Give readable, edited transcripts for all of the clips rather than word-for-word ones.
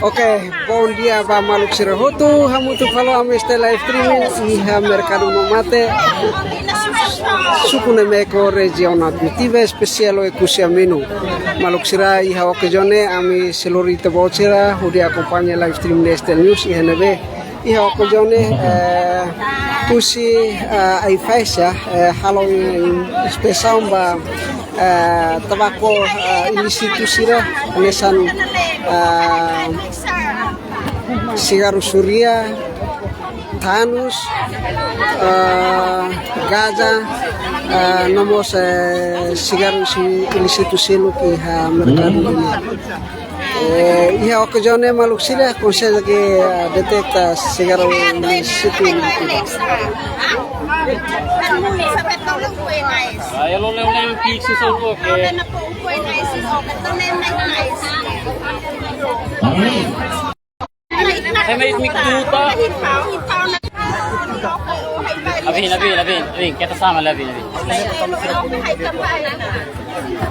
Oke, bom dia ba maluk sirahotu hamutu falo ameste live streaming iha mercado mate sukune meko regional motive especial e kusia menu maluk sira iha okejone ami selorite bocera hudi acompaña live stream neste news iha nebe iha okejone kusi ai faisa halo spesial ba tabako institusira nesan Sigaru Surya, Thanos, Gaza, nomos Sigaru ilisitu selu iha mercado ini. Iha okejone maluk sila consegue que detecta Sigaru ilisitu. Saya lo lem fiksi sopo ke. May miktuta. Labin. Kita sama labin.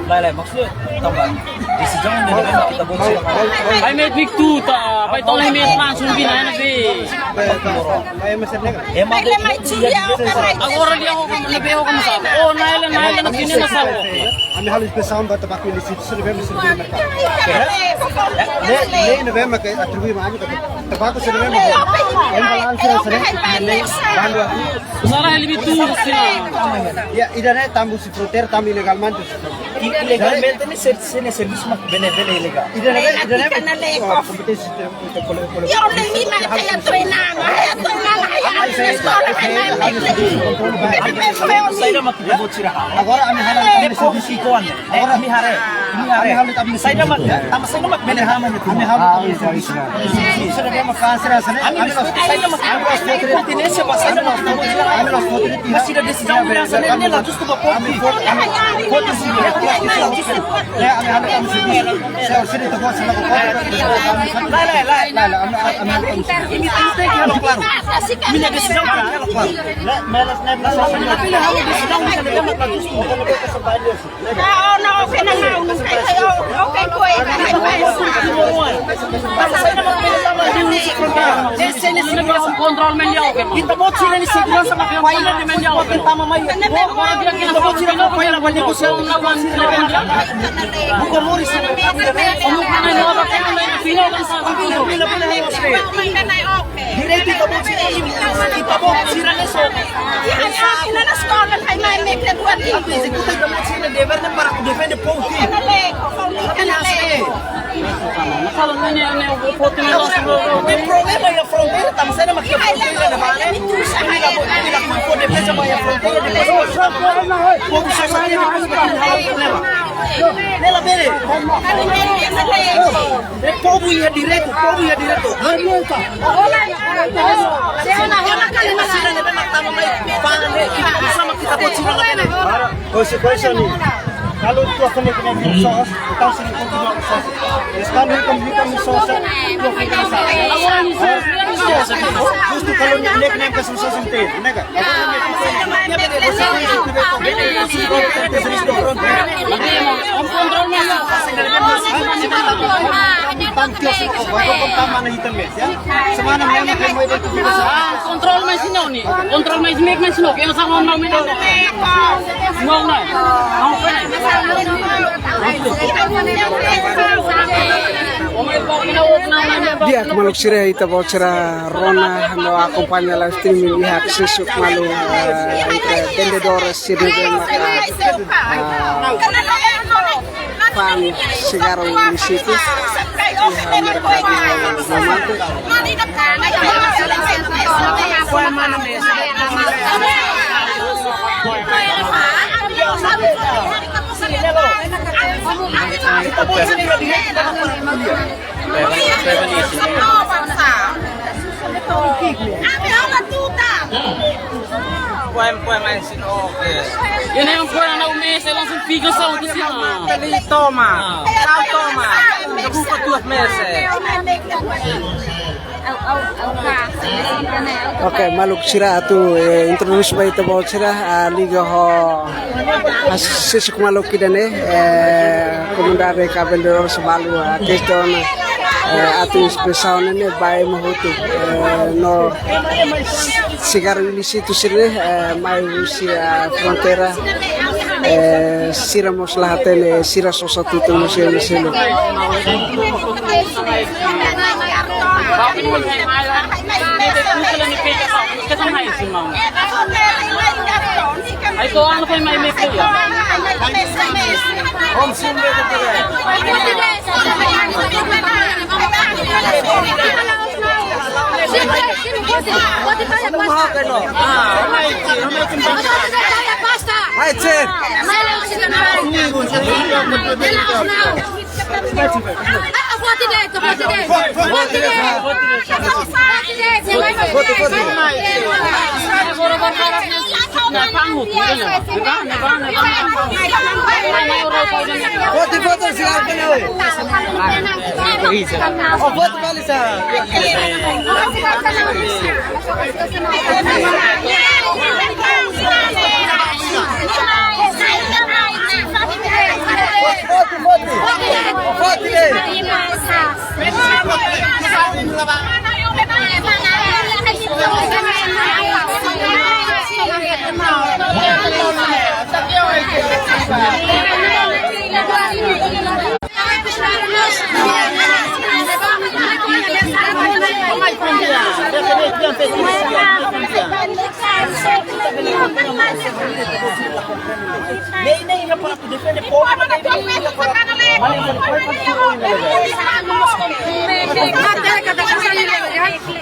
Baik, maksud tambah. Decision dari kita buat. Ay may miktuta. Bay tolong may langsung binayan na be. Agora dia ako labi ako masama. Oh, nailan na kini masama. Kami halos pesawat ba't bakit ilisip sa November sa November ka? Le November ka atribuy maami ka. Tabako sa November. Ang balaan sila sa Bandua. Usara lebih tuh sila. Ya, idane tambu si frontier tambu ilegalmente. Ilegalmente ni serviço mas beneficial ilegal. Idane kompetisi Yo le mina kaya treinama. Saya makikibot sila. agora kami halal Kami sikuan. Kami hare. Saya mak tama saya mak benehaman itu. kami halal sa November kansira sa Saya mak tinesi pa saya mak masih ada decisão sa nila justo ba po. ya kami halal kami sa sini to boss na ko Ini tem que falar claro. Minha decisão para ela claro. Melas Napila hawo decisão sa nila mak justo Kontrol menjauh kan. Kita mau sila ni segurança makiwala ni menjauh. Kita mamay. Kita mau sila ko pala ba niyo sa lawan sila. Bukan Morris. Direito kita mau sila. Kita mau sila ni so. Kita mau sila dever na para defender ponto. Kalau nanya foto ni Tem problema ya fronteira, estamos sendo aqui a fronteira da Vale. Bila por defesa ya fronteira depois pouco só tem problema. Nela bele. Povo ia direto. Konsekuensi ni kalau tu akan kena disos, kita sini continua disos. Sekarang kami disos, tu akan kena disos. Justo kalau ni kena disos sente, nega. kontrol mesin ni. Kontrol mesin yang sama mau minum. Mau nak. Dia kemaluk sira ita bocera Rona no acompaña la streaming iha sesuk malu vendedores sira fan Sigaru di situ Poem mais oke. Yan yung pwede na umesa langsung piga sa utos yan. Toma. Nabuka 2 meses. Oke, maluk sira tu introduce ba ito ba sira liga ho sesuk maluk kidane komandare ka vendedor sebalu keston ating expressão né vai mahuto no chegar ilisito sirne mai Rusia fronteira siramos lahat sira sosatuto no siya silo Ay, ito ano kayo may make ya? Home sim le to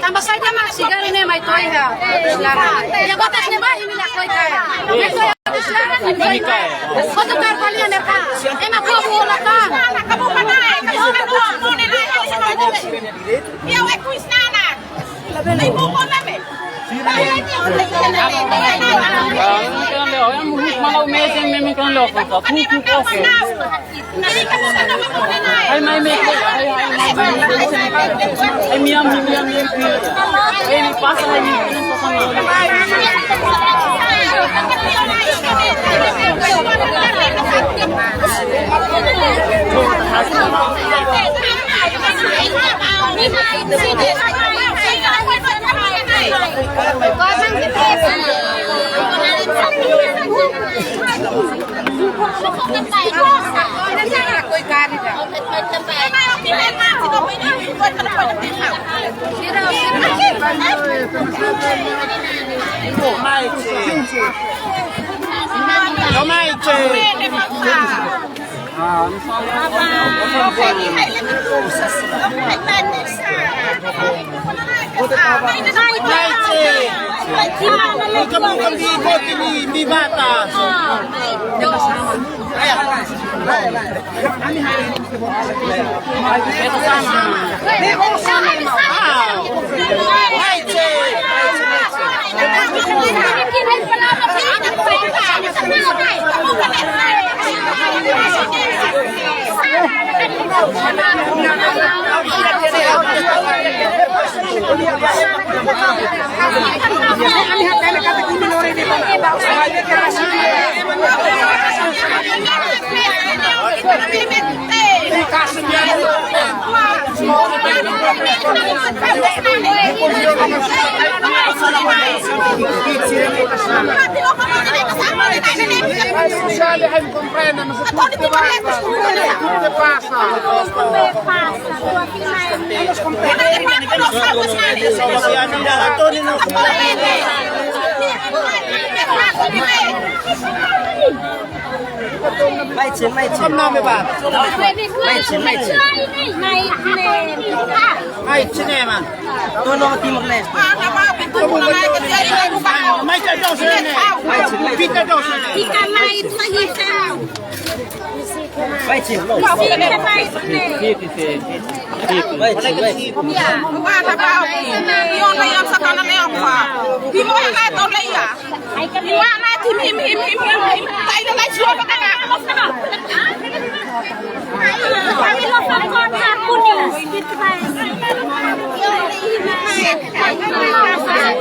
Tambah saja masih gari nih mai toy ha. Ya batas nih mai ini nak toy kaya. Foto kar kalian mereka. Emak kau bola kan. Kamu mana? Kamu ya we kuisnana. Lebih bukan lebih. Yang muhit malau mesin memang kan lo kan kuku koke. Ay may make ay miam. Ay pasa ay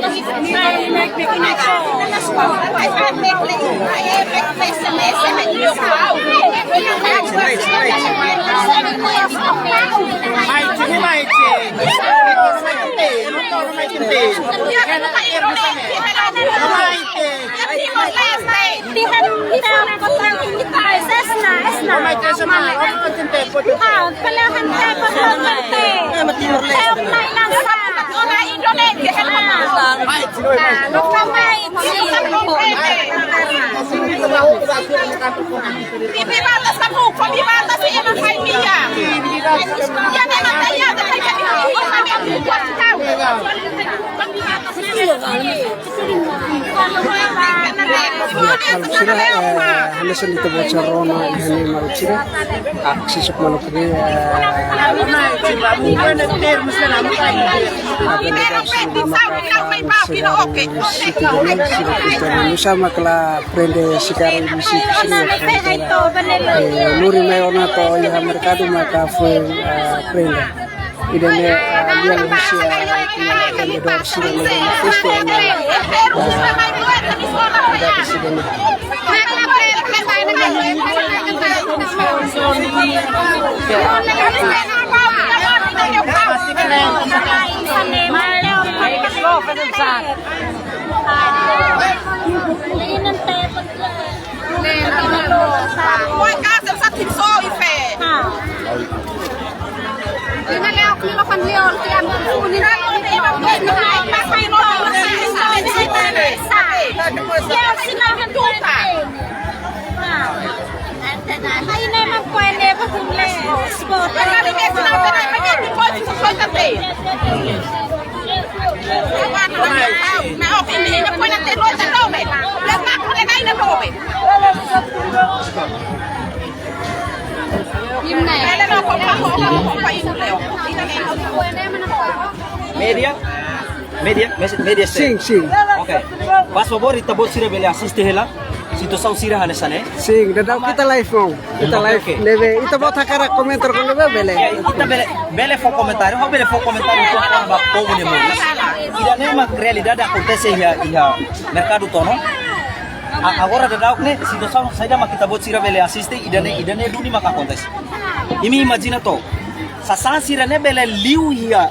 Kami Hanesan dito bocor rono ihani marut sira sisuk maluk ni sama kala prende sekarang di situ nuri mayona to ya merkado maka prende idane dia Rusia vendedor sira Media Sim. Okay. Pas favor itabot sira bele assiste hela. Situação sira hanesane. Sim, dadau kita live mau. Kita live. Neve, ita bot hakara komentar ko neve bele. Kita bele fo comentário, ho bele fo comentário ko ba povo de mundo. Ida nema realidade acontece ia mercado tono. Agora dadau ne situação saja mak kita bot sira bele assiste ida ne duni mak acontece. Imi imagina to. Sasan sira ne bele liu ia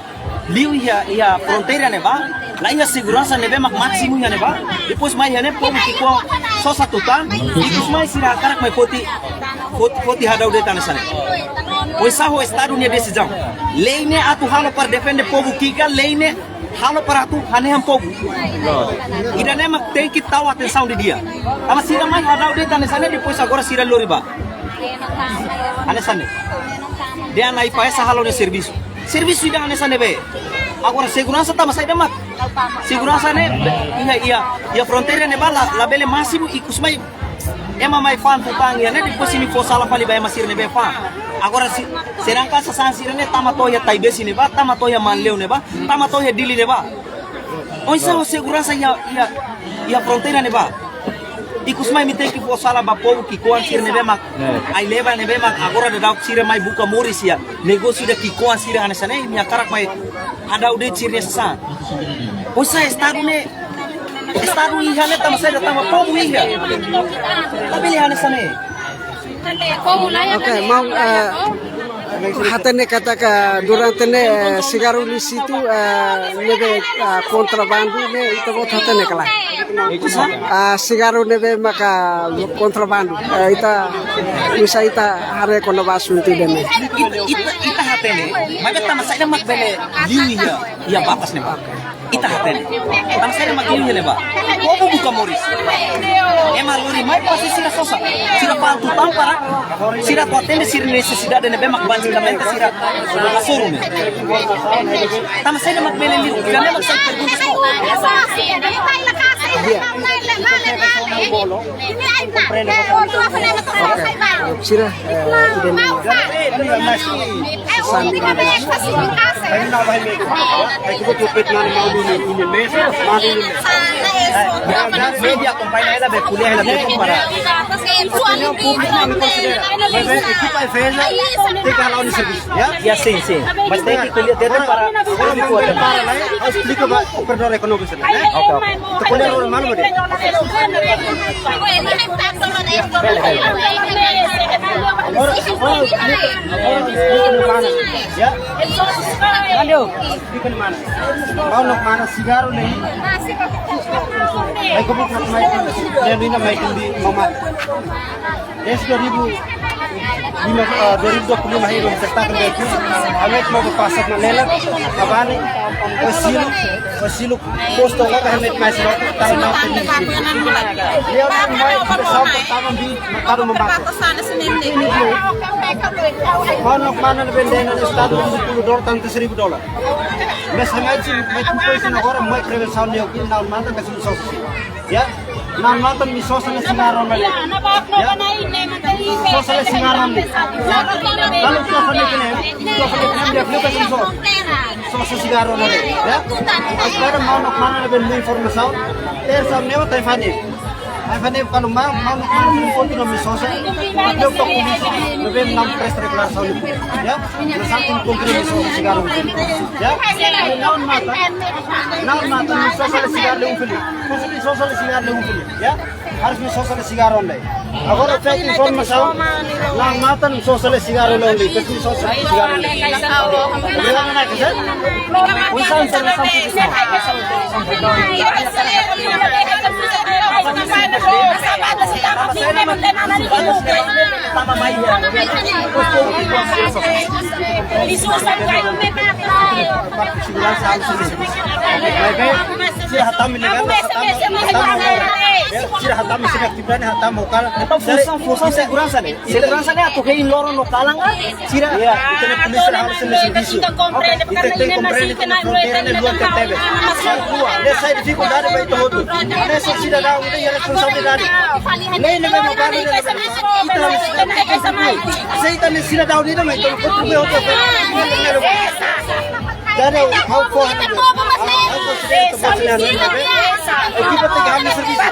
fronteira ne ba. Lá ia segurança neve mak máximo ia neva. Depois mais ia ne povo que com só satutan. E dos mais sira cara que poti hadau de tanesane. Pois o estado ne decisão. Lei ne atu halo para defender povo kika, lei ne halo para atu hanehan povo. Ida ne mak tem que tal atenção de dia. Ama sira mais hadau de tanesane depois agora sira loriba. Anesane. Dia naik pa essa halo de serviço. Serviço ida anesane be. Agora segurança tá masai demak. Segurança ne ia fronteira ne bala la bele máximo e kusmai ema mai fan tutang ya ne depois se me for sala fali vai masir ne be fan. Agora se serang ka sa sansir ne tama to ya taibesi ne ba tama to ya manleu ne ba tama to ya dili ne ba. Onsa o segurança ia fronteira ne ba. E kusmai me tem que for sala ba povo que koan sir ne be mak. Ai leva ne be mak agora da dau sir mai buka morisia negócio da que koan sir hanesane minha karak mai ada udah ciri sa. Pois estado ne estado ia ne tama sai tama povo ia. Tapi lihat sana. Okay, mau hatane kata durante ne sigaru di situ nebe kontrabando ne itu bot hatane kala. Sigaru nebe maka kontrabando ita bisa ita hare kono basunti dene. Ita hatane. Maga tama sai mak bele liu ia batas ne ba. Ita hatene. Tama sai mak liu ne ba. Povo buka moris. Ema lori mai pasti sira sosa. Sira pantu tampara. Sira tu atende sira necessidade ne be mak basicamente sira asuru ne. Tama sai mak bele liu. Kami mak sai perguntas ko. Sira Mau Ay na ba may ay ko tupit na mau ini mes, mau ini mes. Media acompaña ela be kuliah ela be para. Opinião pública me considera. Mas é equipa é feia, tem que ralar no serviço, ya? Ya sim, sim. Mas tem que kuliah dentro para Kalau mau para lá, eu explico ba operador ekonomi sana, ya? Okay. Tu kuliah orang mana boleh? Ya? Aduh. Explica mana? Mau nak mana sigaro nih? Ay ko po may hindi na may hindi mama. Yes, 2025 hiro sertakan daqui. Amet mau pasat na nela, abani, wasilo posto nga kahit mais ro, tayo na ko ni. Dia may pesawat tamang di merkado membakar. Mana na benda na estado $10 tanto $1,000. Mas hamad si may kumpay na agora may prevenção niyo kin na manda kasi sosi. Ya, na manda mi sosa na singaron na. Sosa na singaron ni. Kalau tu fane kene, dia flu kasi sosa singaron na. Ya. Agora mana na ben informação. Ter sa neo tay fane. Ay fane kalau mau no fonte no mi sosa. Dia to polisi, bem nam presta declaração ni. Ya. Na sakin konkret mi sosa singaron. Ya. Não mata mi sosa na singaron un fili. Kusi sosa na singaron un fili. Ya. Harus mi sosa na singaron lay. Agora fake informação. Não mata mi sosa na singaron lay. Kusi sosa na singaron lay. Dia na kasi. Usahan sa Função segurança nih. Segurança nih atau kayak lorong lokalan kan? Sira. Iya, kita polisi harus serviço. Kita tem compreende que na fronteira não duas tertebe. Nessa dificuldade vai todo. Nessa cidadão tem responsabilidade. Nem não vai pagar nem Saya tanya cidadão ni também, então contribui outro. Jadi how for Equipa tem que dar serviço.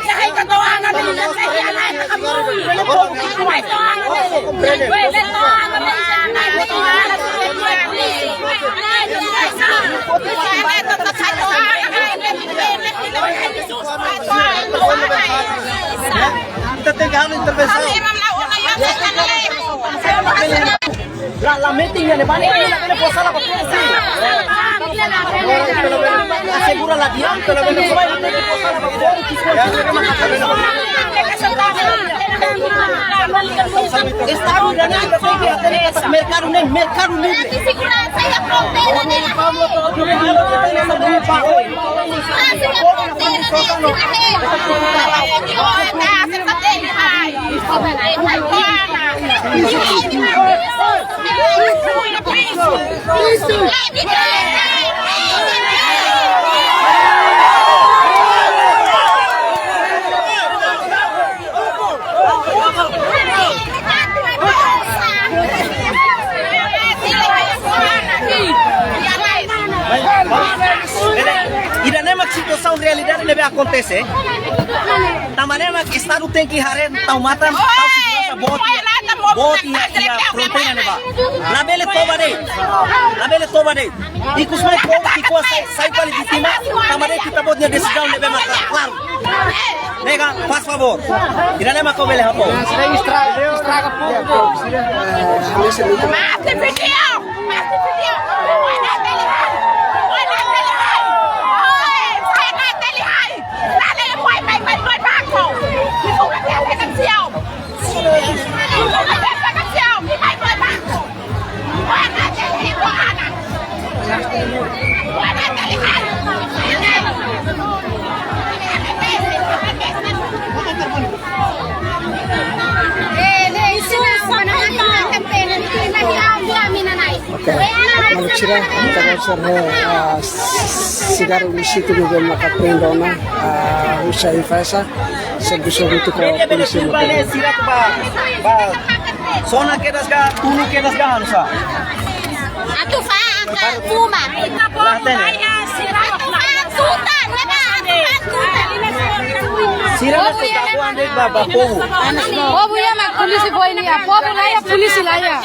Kita tem que dar intervenção. La meeting ya depan ini nak puasa lah betul sih. Asegura la dia, kalau boleh supaya nanti puasa lah betul. Estado dan kita pergi atas merkado libre. Segurança e a fronteira dele. E da mesma situação realidade deve acontecer. Da maneira que o Estado tem que harem tão matando tão segurança bote e a fronteira leva. Na bele toba dei. E com os mais povos que sai para legitimar, da maneira que tá botando decisão leva matar, claro. Nega, faz favor. E da mesma como ele rapou. Estraga pouco. Mate video. Maluksira, kita observe sigaru di situ juga maka prendona usaha invasa sebesar itu ke polisi lokal. Zona quedas ga, tunu quedas ga hansa. Atu fa fuma. natin eh. Sira na sa takuan din ba povo. Povo ya mag polisi boy niya. Povo na ya polisi la ya.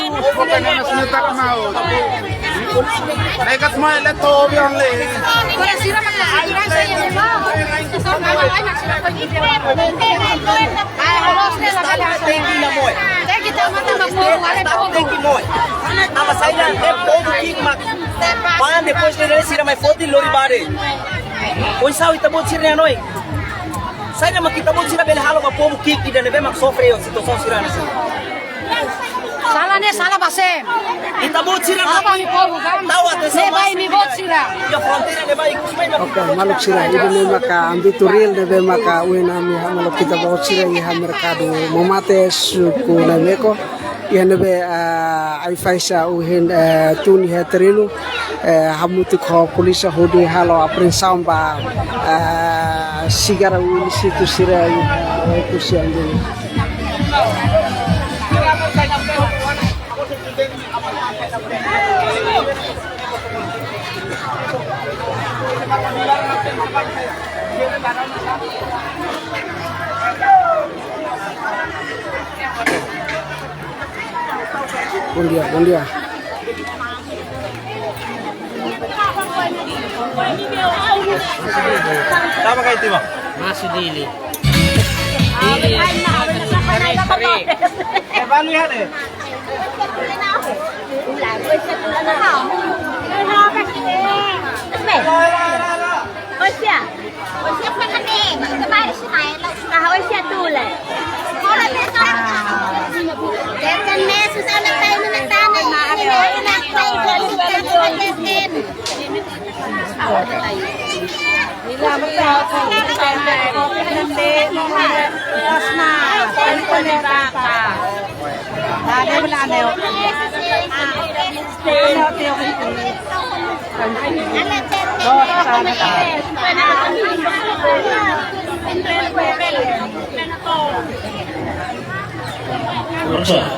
Mereka semua lihat tuh bilang leh. Para sira mag sira sa ya ba. Ay mag sira ko gid. Ay holos na la. Teki na mo eh. Teki ta mata mag povo wala povo. Teki mo eh. Ama saída é povo kick mak. Pan depois de sira mai foti lori bare. Oi sao itabot sira noi. Saída makita mo sira bel halo ma povo kick ida nebe mak sofre yo situação sira na sira. Salah ne salah basem. Itabot sira Apa mi povo kan? tahu atenção. Ne bai mi bot sira. Ya fronteira ne bai kusmai na. Oke, maluk sira ini nih maka ambituril debe maka uena mi maluk kita bawa sira iha merkado momate suku nameko iha nebe ai faisa uhen tuni heterilu hamutu ko polisa hodi halo aprin samba sigara uli situ sira iha kusi andini. Bom dia. Tama kayo timo. Masih dili. Paano yan eh?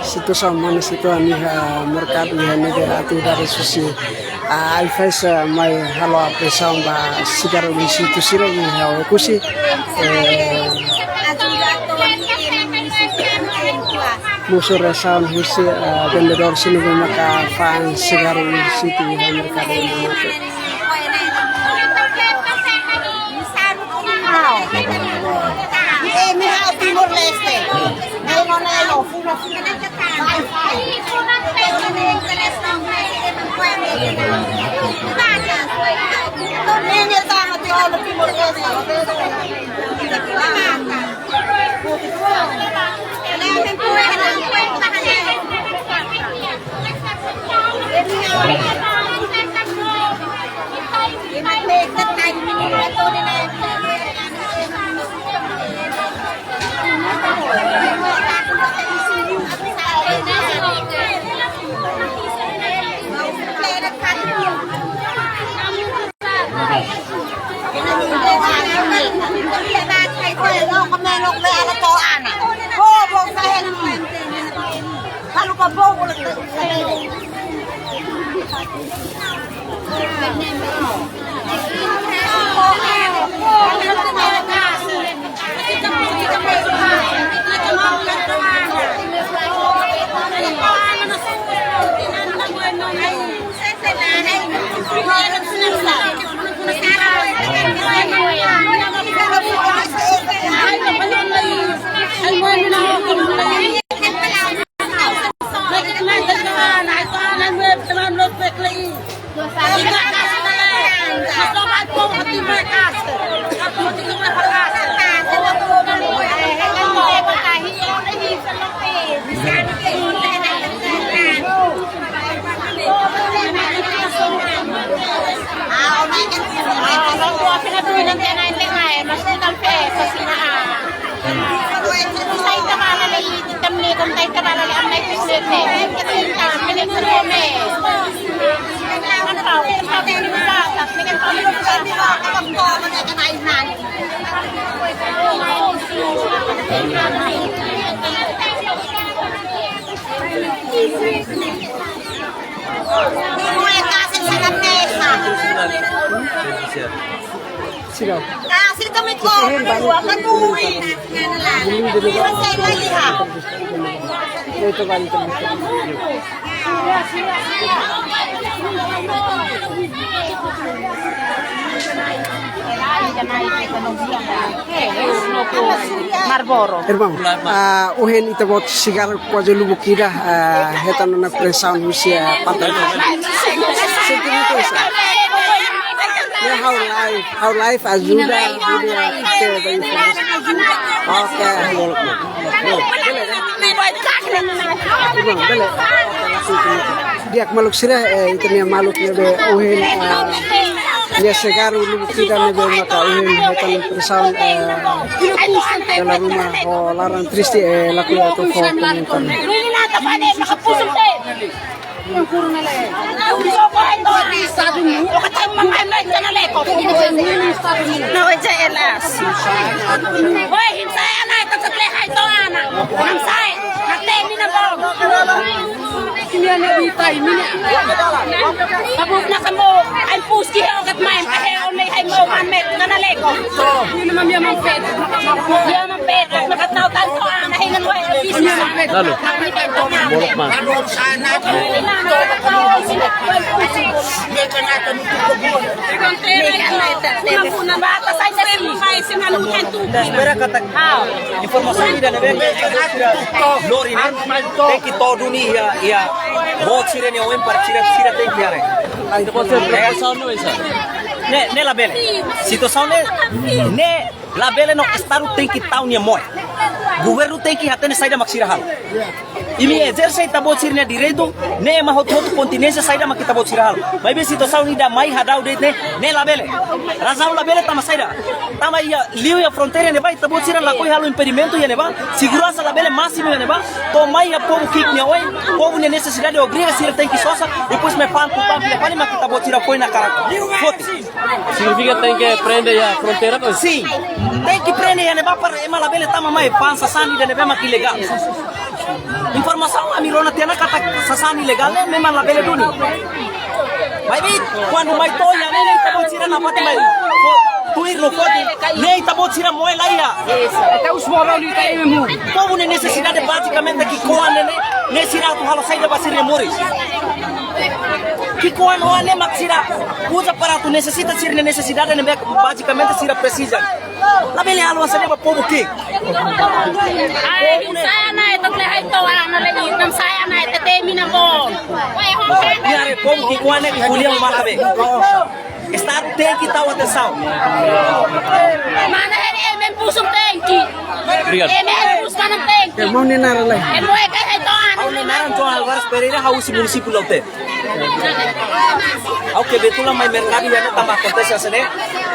Situ sama ni situ ani merkado iha negara tu dari susi alfais mai halo apesam ba sigaro di situ sira iha kusi musuh resan husi vendedor sini maka fan sigaro di situ iha merkado ini. Timor Leste. Mulai kasih sana pesa. especial. Sigaw. Ah, sino kami ko? Buwakan mo eh. Ito ba ito? Marlboro. Irmão, uhen ito bot sigar kwa julu bukida hetan na presan husia patay. Sentiment isa. How life ajuda ite ba information. Okay. Irmão, dale. Diak maluk sira ito niya maluk niya uhen dia segar ulu bukida niya maka uhen hetan presan dalam rumah oh larang triste laku atau komentar. Lalu, bolok mas. Espera kata informasi ini dan lori ne teki todo ni ya bot sire ne oen par sira teki are ne la bele situação ne la bele no estado teki tau ni moi governo teki hatene saída maksira hal imi exerce tabot sirne direito ne ma hot continência saída makita bot sira hal mas be situação ni da mai hadau de ne la bele razão la bele tama saída tama ya liu ya fronteira ne vai tabot sira la coi halo impedimento ya ne ba segurança la bele máximo ya ne ba to mai ya povo kick ne oi povo ne necessidade obriga sira tem que sosa depois me fan tu pan le pani makita bot sira foi na cara fote Significa tem que prender a fronteira pues? sim tem que prender ya ne ba para ema la bele tama mai pansa sani de ne ba mak ilegal informação a mirona tiana kata sasani legal ne memang la bele duni mas bit quando mai toya ne tabot sira na pati mai tuir no fote ne tabot sira moe laia até os moral li tai mesmo como ne necessidade basicamente que coane ne sira tu halo saída basir remores que coane o ne maxira usa para tu necessita sir ne necessidade ne basicamente sira precisa la bele halo asa ne povo que Saya na ito lehay to ana lagi nam saya na ito temina bon. Biar povo que coane que kuliah malabe Estado tem que estar atenção. Mana hari emem pusung tengki. Obrigado. Emem pusung tengki. Mau ni naralay. Emo kay to ana. Au nenaran João Alvarez Pereira hausi município laute. Au que betula mai mercado ya no tama acontece asene.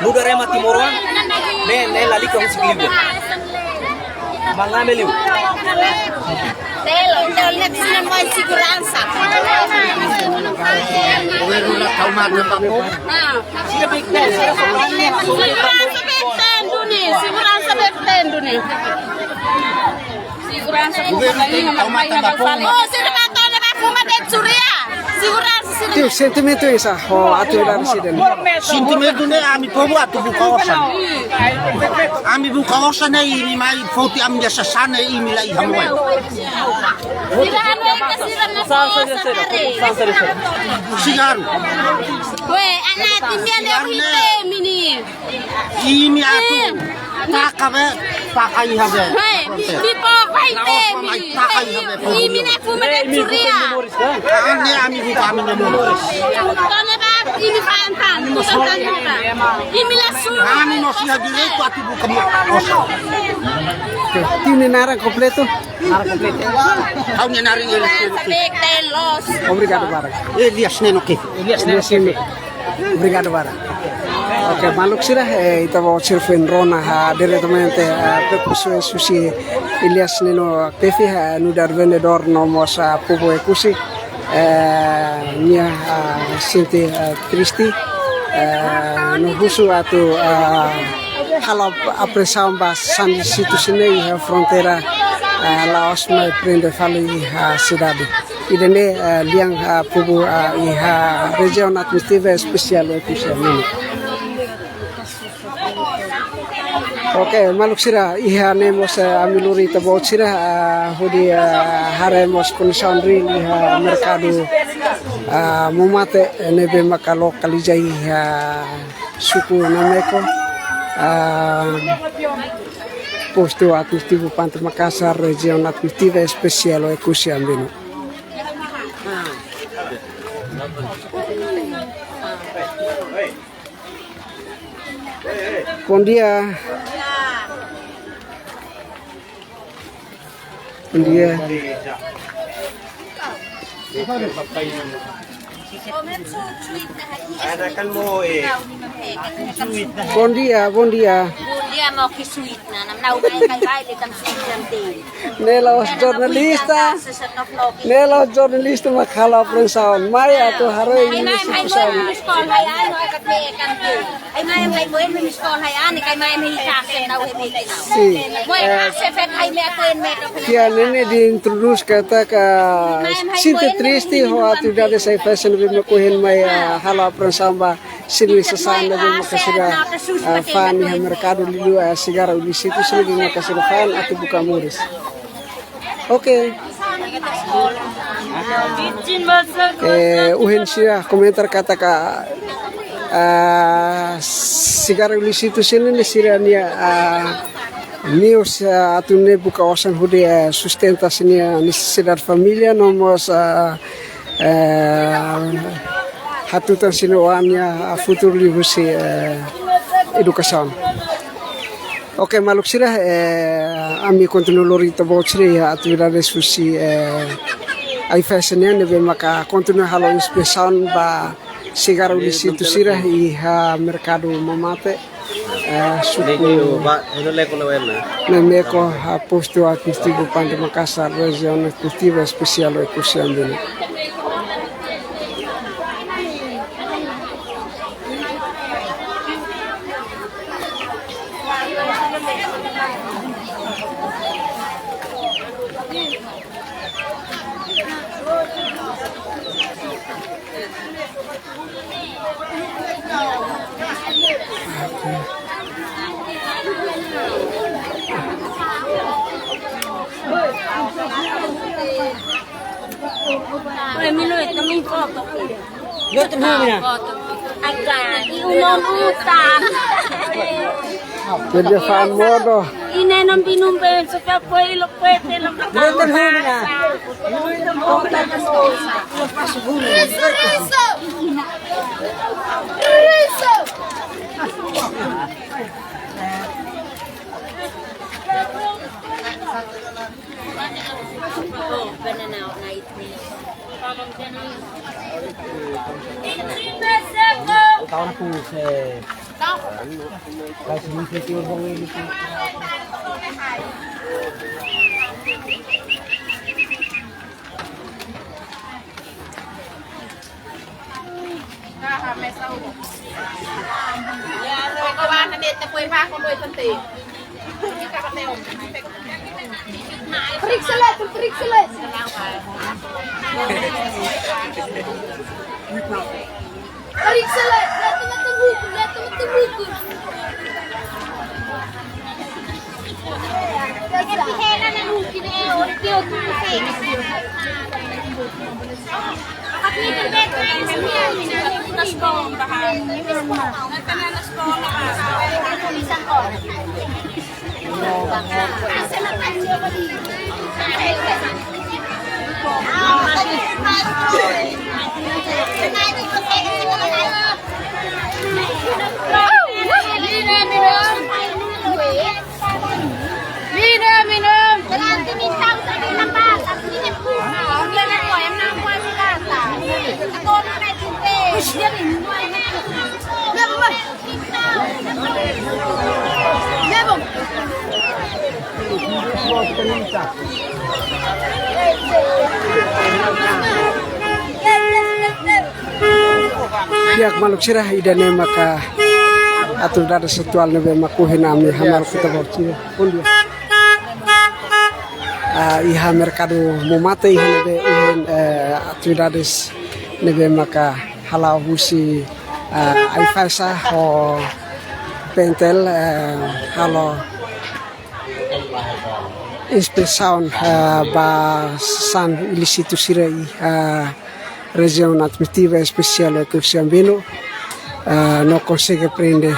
Mudarema Timoroan. Ne lali ko hausi bilbo. Mangameliu. Telo net sina mai segurança. Governo la kaumana papo. Segurança betendo ni. Segurança Oh, sila ba to na ba kumate suria? Segurança Tio sentimento isa oh aturan residen. Sentimento ne ami povo atu bukawasan. Ami bukawasan ini mai foti am ya sasana ini lai hamoi. Sila ano ka sila na sa Sigaru. We, anak timbian dia hite mini. Ini atu takabe pakai habe. Hey, pipo hite mini. Ini na kumate suria. Ane ami buka ami nemo. Tone ba ini pantan, musuhan kita. Ini la suria. Ami masih ada direito atu buka osa. Tio ni narang completo. Kau ni nari ele. Sabik telos. Obrigado barang. Elias neno ke. Obrigado barang. Oke, maluk sira ita bawa sirfin rona diretamente percusso susi Elias neno tefi nudar vendedor nomos povo ekusi nia sinti Cristi no husu atu halo apreciação bas san situsine fronteira Laos mai prende fali cidade idene liang povo região administrativa especial ekusi Oke, maluk sira iha nemos amiluri tabo sira hudi haremos konsandri iha mercado mumate nebe maka lokaliza iha suku nameko posto administrativo Pantai Makassar região administrativa especial Ekusi Ambino. Bom dia. Bom dia. Bom dia, bom dia. Dia mau ke sweet na namnaw kay tam sweet nanti. Nela jornalista makhala prensaon Maya to haroi Ay may miskol hay ano kat may kanto. Ay may boy may miskol hay ani kay may kasen na we may kinaw. Si Mo kasi fet hay may aten me to. Kia nene di introduce kata ka sinte triste ho atividade sai fashion vi me kuhin mai hala prensamba sini sasana vi me kasira fan ha mercado lilu sigara illicito sini vi me kasira fan atu buka muris. Oke. Uhin siya komentar kata ka sigara illicito sini ni sira niya news atune buka osan hude sustentação necessidade família nomos hatutan sinoania futuro lihusi educação. Oke, maluk sirah ami continue lorita botsri atividades susi ai fashionnya nebe maka continue halo inspeção ba sigara illicito sirah iha mercado mamate suku Nemeko posto administrativo Pantai Makassar região administrativa especial Ekusi Ambino. Jadi fan modo. Ine nang binumbe sa kapoy lokwete lang. Pihak maluk sirah idane maka atur dada setual nebe makuhin ami hamal kita bocil pun dia. Iha mercado mumate iha nebe uhin atividades nebe maka halau husi ai fasa ho pentel halo inspeção ba san ilícito sirai região administrativa especial que o Xambino não consegue prender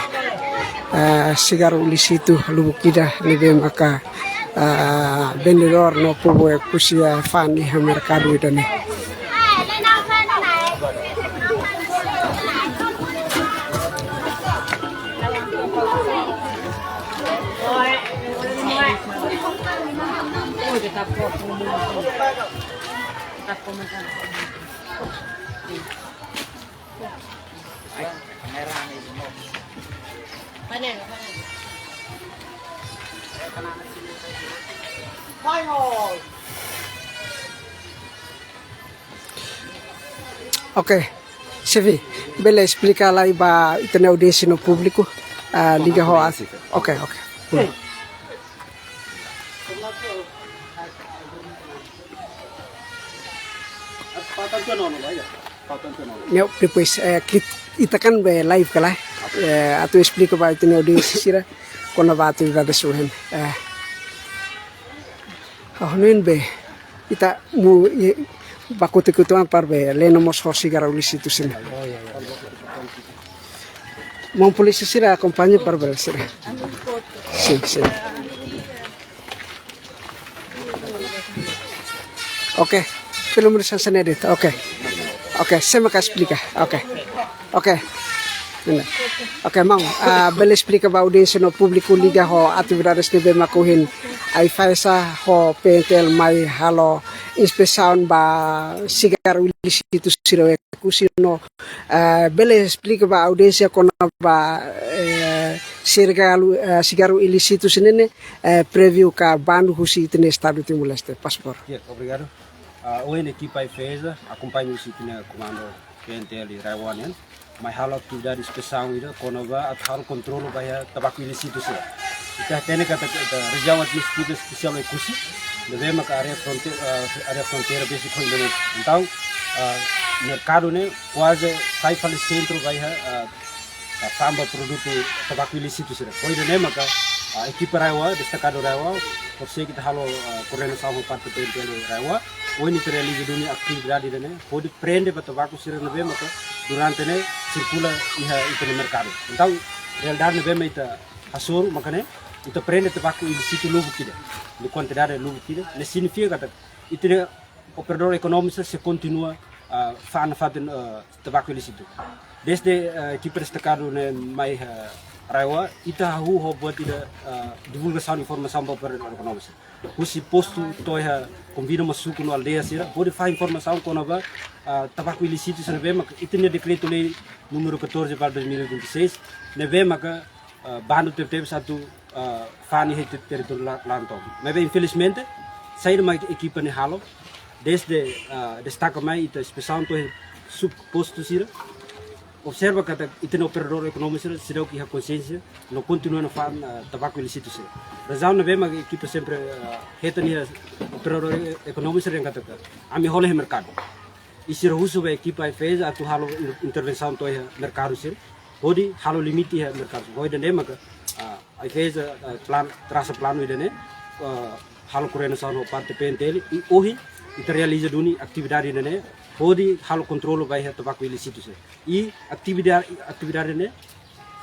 cigarro ilícito lubukida nebe maka vendedor no povo kusia fan di mercado idane. Ok, chefe, bela explica lá e ba itene audiência no público, liga ho. Ok. Não, depois kita kan be live kala, atu explica ba itene audiência sira, quando ba atu da suhen. Nun be ita mu baku-tekutuan parbe leno mos cigarro ilícito sini. Mau polisi sira acompanha parbe sira. Sim. Ok, film sana edit. Ok, saya mau explicar. Ok. Ok, mau bela explica ba audiência no público liga ho atividades de bema kuhin ai faisa ho pentel mai halo inspeção ba cigarro ilícito siro kusino bela explica ba audiência con ba cigarro ilícito senene preview ka bando husi tene estado Timor-Leste paspor. Obrigado. Hoje a equipa FESA acompanha o sítio no comando PNTL Raiwan. Mas halo atividade especial itu konova atau controle bahaya tabaco ilícito sih. Kita tene kata região administrativa especial ekusi, deve maka area fronteira basic com Indonésia. Então, mercado né quase sai para o centro bahaya samba produto tabaco ilícito sih. Koi dene maka equipa Raiwa destacado Raiwa, por ser kita halo coordenação parte PNTL Raiwa. Hoje não realiza dunia atividade dene, pode prende para tabaco sih nebe maka durante ne circula itu no mercado. Então, realidade nebe me ita hasor makane ita prende tabaco ilícito lubu kida. De quantidade lubu kida, ne significa que itu ne operador econômico se continua fazer tabaco ilícito. Desde equipe destacado ne mai Raiwa ita ho buat ida divulgação informação para operador econômico. Husi posto toiha convida masuk no aldeia sira, pode fazer informação com nova tabaco ilícito se neve maka itu ne decreto lei número 14 para 2026 neve maka bando teve satu fani het território lantom. Mas infelizmente sair mais equipa ne halo desde destaca mais ita especial toiha sub posto sira. Observa que itu no operador econômico será que a consciência não continua a fazer tabaco ilícito. Razão não vê mas a equipe sempre reta nia operador econômico yang kata a mi hole mercado. E se russo a equipe fez a tu halo intervenção to mercado sir. Pode halo limite mercado. Pode dene mas a fez plan traça plano dene halo coordenação no parte PNTL e hoje itu realiza duni atividade dene. Pode halo controle vai tabaco ilícito e atividade ne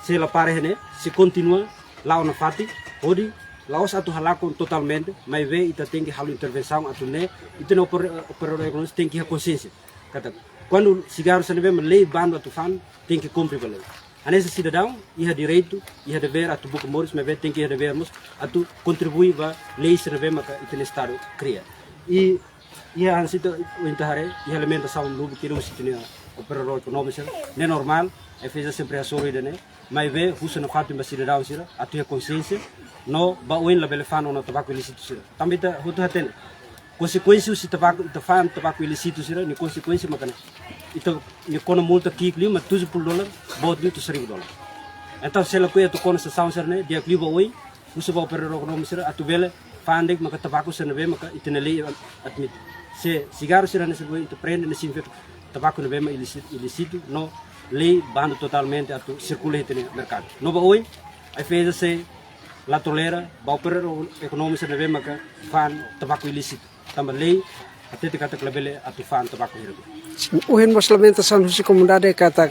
se la pare ne se continua lá na fati pode lá os atu halakon totalmente mas ve ita tem que halo intervenção atu ne itu no operador econômico tem que ter consciência kata quando cigarro se neve lei bando atu fan tem que cumprir a lei anesse cidadão ia direito ia dever atu buco moris mas ve tem que devermos atu contribuir va lei se neve maka itu estado cria e ia ansito intahare ia alimentação lubu que não se tinha operador econômico não é normal é fez sempre a sorrir dene mas vê fuso no fato de cidadão sira a tua consciência no bauen la belefano no tabaco ilícito sira também tá hutu haten consequência se tabaco tabaco ilícito sira ni consequência makana itu ni kono multa kikli mas $12 bot ni $1,000 então se ela coisa tu kono sessão sira ne dia kliba oi fuso ba operador econômico sira atu bele fandek maka tabaco sira ne maka itinele admit se cigarro sira ne se itu prende ne sinfet tabaco nebe ilícito no lei bando totalmente atu circula no mercado. No ba oi Aí fez la tolera, ba operero econômico na maka fan tabaco ilícito. Também lei até te kata klebele atu fan tabaco hirgo. Uhen movimentação de comunidade kata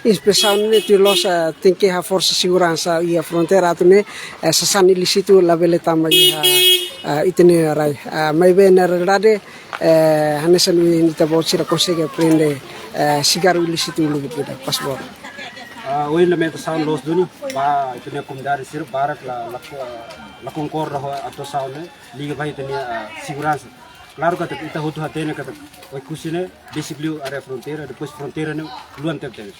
inspeção ne tilos tem que a força segurança e a fronteira atune sasan ilícito la bele tama itene rai. Mas bem na realidade hanesan ni tabocira consegue prender cigarro ilícito no vida paspor. Hoje na meta los duni ba itu ne comunidade sir barak la concorda atau saune liga vai tenia segurança. Claro que kita hutu hatene kata oi kusine disiplin area fronteira depois fronteira ne luan teve.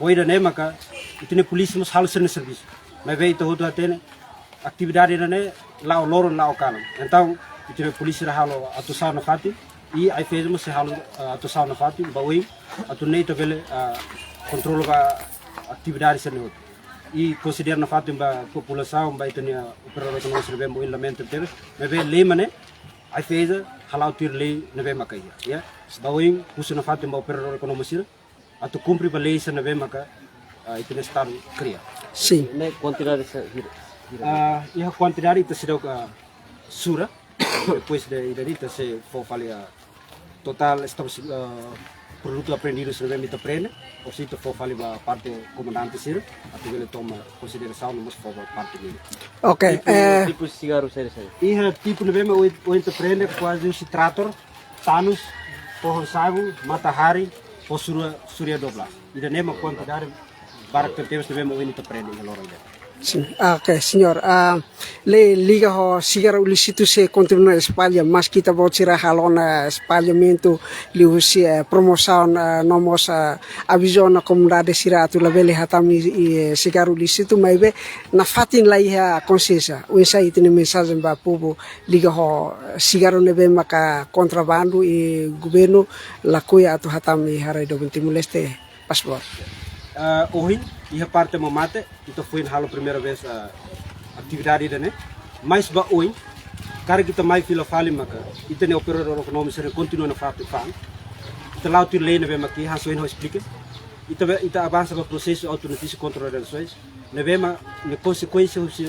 Hoje da ne maka itu ne polícia mas halu sene serviço. Mas veio hutu hatene atividade ne lá o loro lá o cano. Então itu ne polícia halu atau sauna fati e aí fez mas halu atau sauna fati ba oi atau ne to vele controle ba atividade sene e considera na fato a população vai ter o problema que nós recebemos em lamento teve mas vê lei mané aí fez halau tir lei na vê macaia ya baoin usa na fato o problema econômico a tu cumprir a lei na vê maca aí tem estado cria sim Ne quantidade e a quantidade está sendo sura depois de irita se for falia total estamos produto aprendido se vem mita prene ou se for falia parte comandante sir até ele toma consideração mas for parte dele. Ok. tipo de cigarro sério? E tipo de vem o entreprende quase um trator tanus pohon sagu matahari ou surya doblas. E da nema quantidade para que temos de vem o entreprende em loro. Sim, ok, senhor. Le liga ho cigarro ilícito se continua espalha, mas kita bocira halona espalhamento liusi promoção nomos avisou na comunidade siratu la bele hatami cigarro ilícito, mas be na fatin lá ia consciência. O ensaio tem mensagem para povo liga ho cigarro nebe maka contrabando e governo la kuya atu hatami harai do Timor Leste paspor. Hoje, e a parte mamate, então foi na primeira vez atividade né, mas ba hoje, cara kita mais fila fali maka, itu ne operador econômico se continua na fato fan, então lá tu lei na bem maqui, haso não explica, então avança para processo autonotícia contra relações, na bem ma ne consequência se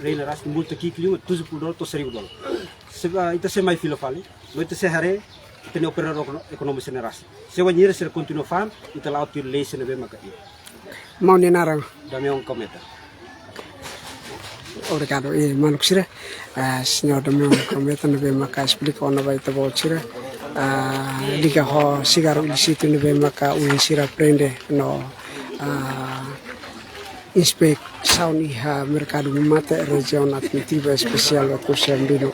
lei na ras multa aqui clima tudo por dólar, $1,000. Se então se mais fila fali, não então se hare itu ne operador econômico se na ras, se o dinheiro se continua fan, então lá tu lei se na bem maka. Mau nenarang. Damião cometa. Obrigado. E manuk sira, senhor Damião cometa nebe maka explica ona vai tabo sira. Liga ho cigarro ilícito nebe maka uin sira prende no inspeção iha mercado mate região administrativa especial wa Kusambino.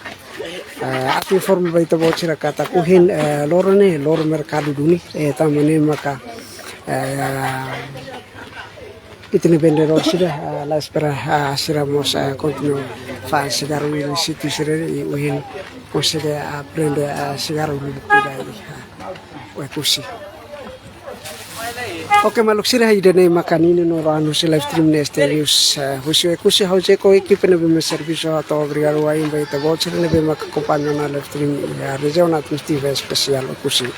Ati forma vai tabo sira kata kuhin loro mercado duni tamane maka itu ne vendedor sudah la espera siramos continuo fa cigarro ilícito sire e uhin consegue aprender cigarro ilícito o kusi. Oke maluk sira idene makanini no ranu se live stream neste news husu kusi hauje ko equipe ne be serviço ato obrigado a vai ta voucher ne be mak acompanhar na live stream a região administrativa especial kusi.